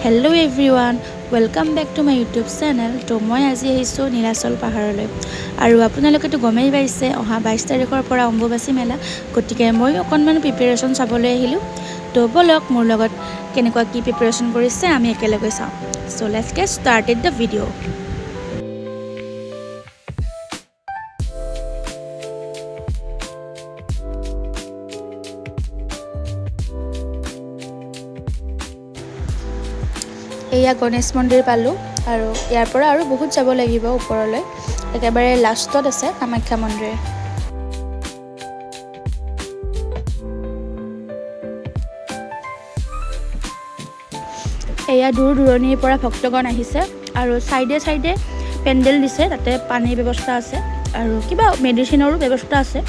Hello' everyone, welcome back to my YouTube channel. তো মই আজি আহিছোঁ নীলাচল পাহাৰলৈ। আৰু আপোনালোকেতো গমেই পাইছে অহা 22 তাৰিখৰ পৰা অম্বুবাচী মেলা, গতিকে মই অকণমান প্ৰিপেৰেশ্যন চাবলৈ আহিলোঁ। তো ব'লক মোৰ লগত কেনেকুৱা কি প্ৰিপেৰেশ্যন কৰিছে আমি একেলগে চাওঁ। So' let's get started the video'. এয়া গণেশ মন্দিৰ পালোঁ আৰু ইয়াৰ পৰা আৰু বহুত যাব লাগিব ওপৰলৈ। একেবাৰে লাষ্টত আছে কামাখ্যা মন্দিৰ। এয়া দূৰ দূৰণিৰ পৰা ভক্তগণ আহিছে আৰু চাইডে চাইডে পেণ্ডেল দিছে, তাতে পানীৰ ব্যৱস্থা আছে আৰু কিবা মেডিচিনৰো ব্যৱস্থা আছে।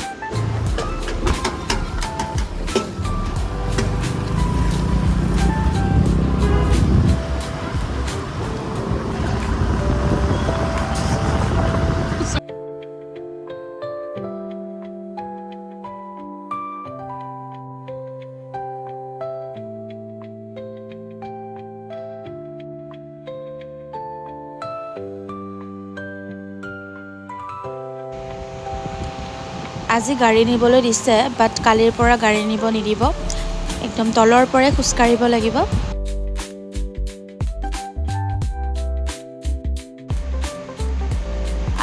আজি গাড়ী নিবলৈ দিছে, বাট কালিৰ পৰা গাড়ী নিব নিদিব, একদম তলৰ পৰাই খোজকাঢ়িব লাগিব।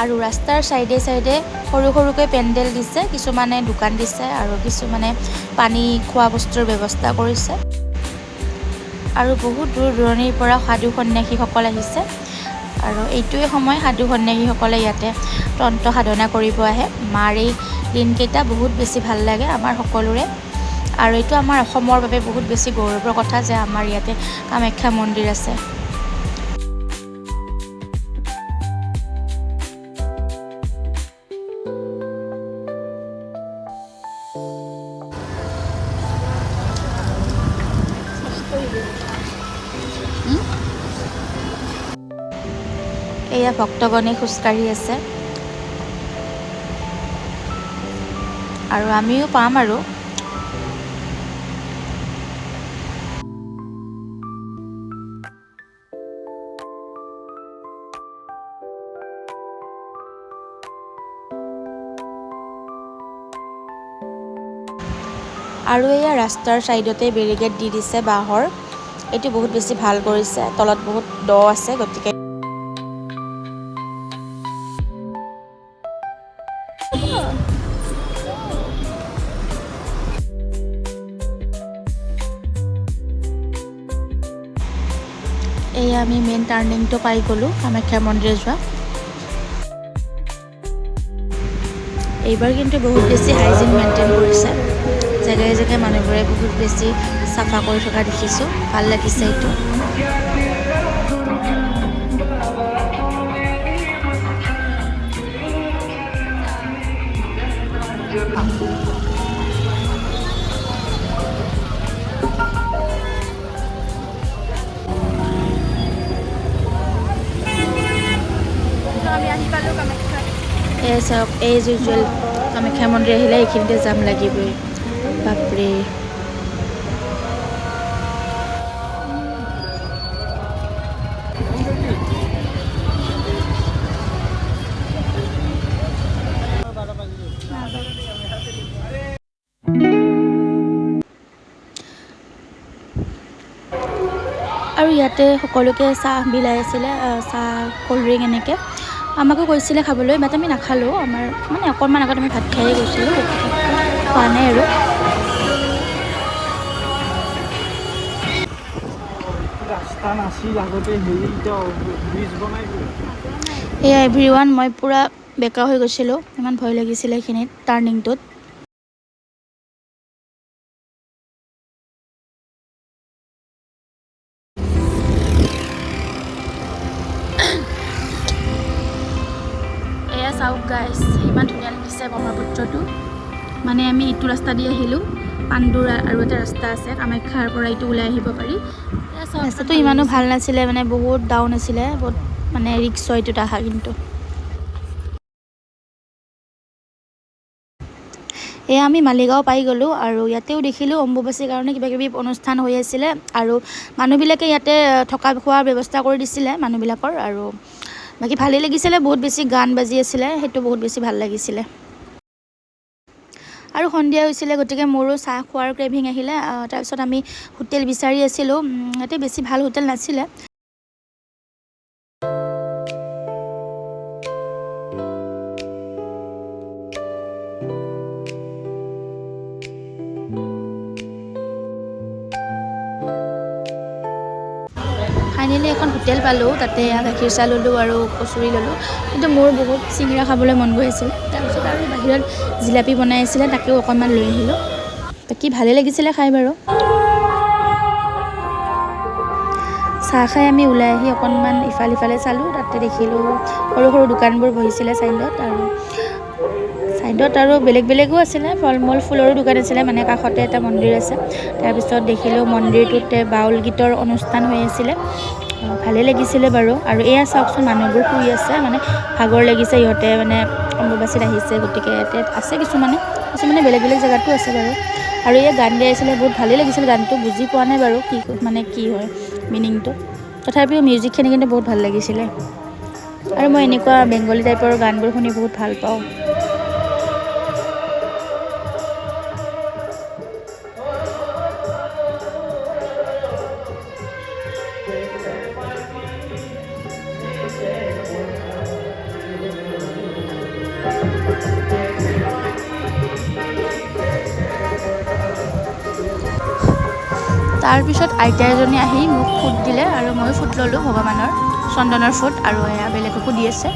আৰু ৰাস্তাৰ চাইডে চাইডে সৰু সৰুকৈ পেণ্ডেল দিছে, কিছুমানে দোকান দিছে আৰু কিছুমানে পানী খোৱা বস্তুৰ ব্যৱস্থা কৰিছে। আৰু বহুত দূৰ দূৰণিৰ পৰা সাধু সন্যাসীসকল আহিছে আৰু এইটোৱে সময় সাধু সন্যাসীসকলে ইয়াতে তন্ত্ৰ সাধনা কৰিব আহে। মাৰ এই দিনকেইটা বহুত বেছি ভাল লাগে আমাৰ সকলোৰে, আৰু এইটো আমাৰ অসমৰ বাবে বহুত বেছি গৌৰৱৰ কথা যে আমাৰ ইয়াতে কামাখ্যা মন্দিৰ আছে। এয়া ভক্তগণে খোজকাঢ়ি আছে আৰু আমিও পাম আৰু। আৰু এয়া ৰাস্তাৰ চাইডতে বেৰিকেড দি দিছে বাঁহৰ, এইটো বহুত বেছি ভাল কৰিছে। তলত বহুত দ আছে, গতিকে এয়া আমি মেইন টাৰ্ণিংটো পাই গ'লোঁ কামাখ্যা মন্দিৰ যোৱা। এইবাৰ কিন্তু বহুত বেছি হাইজিন মেইনটেইন কৰিছে, জেগাই জেগাই মানুহবোৰে বহুত বেছি চাফা কৰি থকা দেখিছোঁ, ভাল লাগিছে এইটো। এই চাওক, এই ইউজুৱেল কামাখ্যা মন্দিৰ আহিলে এইখিনিতে যাম লাগিবই। বাপৰে, আৰু ইয়াতে সকলোকে চাহ বিলাই আছিলে, চাহ ক'ল্ড ড্ৰিংক এনেকৈ আমাকো কৈছিলে খাবলৈ, বাট আমি নাখালোঁ। আমাৰ মানে অকণমান আগত আমি ভাত খায়ে গৈছিলোঁ, খোৱা নাই আৰু। এয়া এভৰিৱান, মই পূৰা বেকা হৈ গৈছিলোঁ, ইমান ভয় লাগিছিলে এইখিনিত টাৰ্ণিংটোত। এয়া চাওক গাইছ, ইমান ধুনীয়া লাগিছে ব্ৰহ্মপুত্ৰটো। মানে আমি ইটো ৰাস্তা দি আহিলোঁ, পাণ্ডুৰ আৰু এটা ৰাস্তা আছে কামাখ্যাৰ পৰা, এইটো ওলাই আহিব পাৰি। ৰাস্তাটো ইমানো ভাল নাছিলে, মানে বহুত ডাউন আছিলে, বহুত মানে ৰিক্স হয় এইটোত অহা। কিন্তু এয়া আমি মালিগাঁও পাই গ'লোঁ আৰু ইয়াতেও দেখিলোঁ অম্বুবাচীৰ কাৰণে কিবাকিবি অনুষ্ঠান হৈ আছিলে আৰু মানুহবিলাকে ইয়াতে থকা খোৱাৰ ব্যৱস্থা কৰি দিছিলে মানুহবিলাকৰ আৰু বাকী ভালেই লাগিছিলে বহুত বেছি গান বাজি আছিলে সেইটো বহুত বেছি ভাল লাগিছিলে আৰু সন্ধিয়া হৈছিলে গতিকে মোৰো চাহ খোৱাৰ ক্ৰেভিং আহিলে তাৰপিছত আমি হোটেল বিচাৰি আছিলোঁ ইয়াতে বেছি ভাল হোটেল নাছিলে ফাইনেলি এখন হোটেল পালোঁ তাতে গাখীৰ চাহ ল'লোঁ আৰু কচুৰি ল'লোঁ কিন্তু মোৰ বহুত চিঙৰা খাবলৈ মন গৈ আছিল তাৰপিছত আৰু বাহিৰত জিলাপি বনাই আছিলে তাকেও অকণমান লৈ আহিলোঁ বাকী ভালেই লাগিছিলে খাই বাৰু চাহ খাই আমি ওলাই আহি অকণমান ইফাল সিফালে চালোঁ তাতে দেখিলোঁ সৰু সৰু দোকানবোৰ বহিছিলে ছাইডত আৰু বেলেগ বেলেগো আছিলে ফল মূল ফুলৰো দোকান আছিলে মানে কাষতে এটা মন্দিৰ আছে তাৰপিছত দেখিলোঁ মন্দিৰটোতে বাউল গীতৰ অনুষ্ঠান হৈ আছিলে ভালেই লাগিছিলে বাৰু আৰু এয়া চাওকচোন মানুহবোৰ শুই আছে মানে ভাগৰ লাগিছে ইহঁতে মানে অম্বুবাচীত আহিছে গতিকে ইয়াতে আছে কিছুমানে বেলেগ বেলেগ জেগাতো আছে বাৰু আৰু এয়া গান গাই আছিলে বহুত ভালেই লাগিছিল গানটো বুজি পোৱা নাই বাৰু কি হয় মিনিংটো তথাপিও মিউজিকখিনি কিন্তু বহুত ভাল লাগিছিলে আৰু মই এনেকুৱা বেংগলী টাইপৰ গানবোৰ শুনি বহুত ভাল পাওঁ তাৰপিছত আইতা এজনী আহি মোক ফুট দিলে আৰু ময়ো ফুট ল'লোঁ ভগৱানৰ চন্দনৰ ফুট আৰু এয়া বেলেগকো দি আছে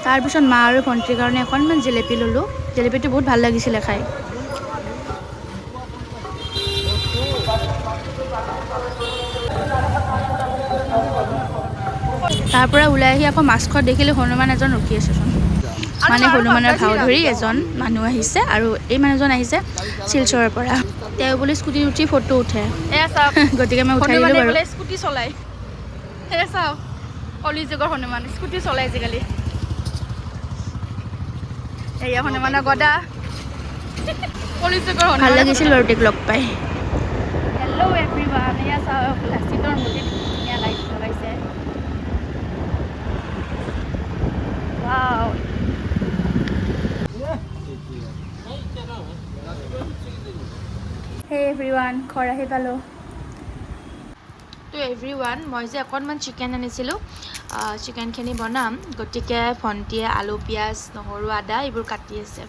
তাৰপিছত মা আৰু ভণ্টিৰ কাৰণে অকণমান জেলেপি ল'লোঁ জেলেপিটো বহুত ভাল লাগিছিলে খাই তাৰ পৰা ওলাই আহি আকৌ মাছখোৱাত দেখিলোঁ হনুমান এজন ৰখি আছেচোন মানে হনুমানৰ ভাও ধৰি এজন মানুহ আহিছে আৰু এই মানুহজন আহিছে শিলচৰৰ পৰা তেওঁ বুলি স্কুটিত উঠি ফটো উঠে গতিকে মই উঠাই দিলোঁ বাৰু স্কুটি চলাই সেয়া চাওঁ কলিযুগৰ হনুমান স্কুটি চলাই আজিকালি এয়া হনুমানৰ গদা কলিযুগৰ ভাল লাগিছিল বাৰু তেওঁক লগ পাই হেল্ল' এভৰিৱান এয়া চাওক লাচিতৰ মূৰ্তিত ধুনীয়া লাইট লগাইছে ৱাও হে এভৰিৱান ঘৰ আহি পালোঁ তো এভৰিৱান মই যে অকণমান চিকেন আনিছিলোঁ চিকেনখিনি বনাম গতিকে ভণ্টিয়ে আলু পিঁয়াজ নহৰু আদা এইবোৰ কাটি আছে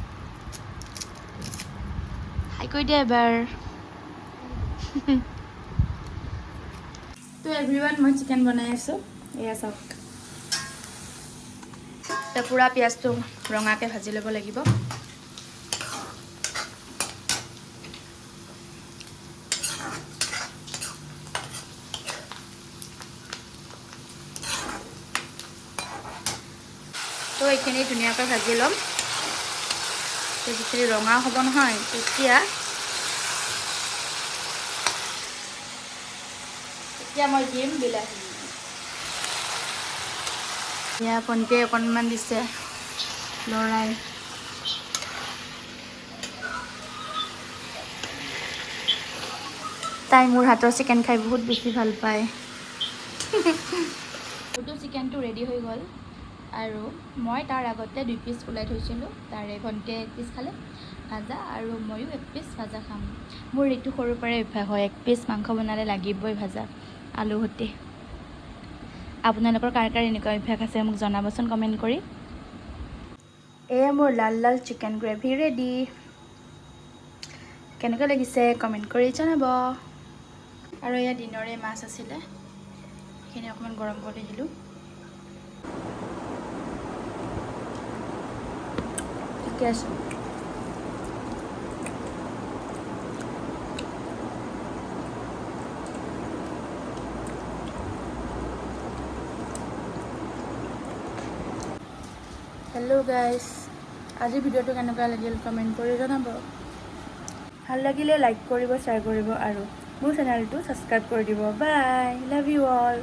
হাই কৈ দিয়া এবাৰ তো এভৰিৱান মই চিকেন বনাই আছোঁ এয়া চাওক পূৰা পিঁয়াজটো ৰঙাকৈ ভাজি ল'ব লাগিব তো এইখিনি ধুনীয়াকৈ ভাজি ল'ম যিখিনি ৰঙা হ'ব নহয় তেতিয়া মই দিম বিলাহী এয়া ভণ্টিয়ে অকণমান দিছে লৰাই তাই মোৰ হাতৰ চিকেন খাই বহুত বেছি ভাল পায় মোৰতো চিকেনটো ৰেডি হৈ গ'ল আৰু মই তাৰ আগতে 2 পিচ ওলাই থৈছিলোঁ তাৰে ভণ্টিয়ে 1 পিচ খালে ভাজা আৰু ময়ো 1 পিচ ভাজা খাম মোৰ এইটো সৰুৰ পৰাই অভ্যাস হয় 1 পিচ মাংস বনালে লাগিবই ভাজা আলু সৈতে আপোনালোকৰ কাৰ এনেকুৱা অভ্যাস আছে মোক জনাবচোন কমেণ্ট কৰি এয়া মোৰ লাল লাল চিকেন গ্ৰেভি ৰেডি কেনেকুৱা লাগিছে কমেণ্ট কৰি জনাব আৰু এয়া দিনৰে মাছ আছিলে সেইখিনি অকণমান গৰম কৰি দিলোঁ ঠিকে আছে হেল্ল' গাইজ আজিৰ ভিডিঅ'টো কেনেকুৱা লাগিল কমেণ্ট কৰি জনাব ভাল লাগিলে লাইক কৰিব শ্বেয়াৰ কৰিব আৰু মোৰ চেনেলটো ছাবস্ক্ৰাইব কৰি দিব বাই লাভ ইউ অল